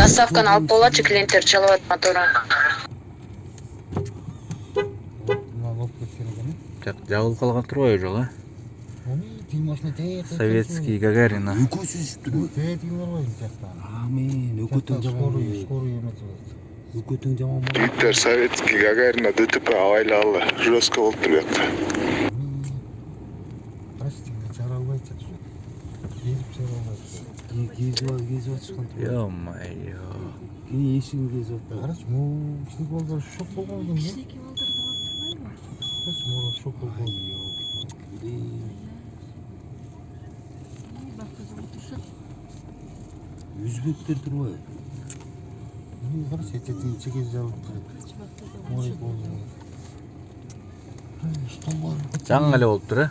Доставканы алып болачы, клиенттер чалып атат мотору. Жабылып калган турбайбы жол, а? Советский Гагарина. Өкөсүзүп туруп. Тегин барбайбы жакта. Амин, өкөтөң жаман. Скорый эметип. Өкөтөң жаман. Биттер Советский Гагарина ДТП авайлалы. Жестко болуп турбакта. Простите, чара албайт жатыр. Келип чара албайт. Кезип атышкан турбай. Ё-моё. Кийин эшигин кезип атты. Карач, могу кичине балдар шок болгон экен. Кичинекей балдарды алып турбайбы? Карач, могу шок болгон. Бактыгы отурса. Үзбектер турбай. Карач, этетин чекеси жабылып турат. Бактыгы Морек болгон. Стол бар. Жаңы эле болуптур, э?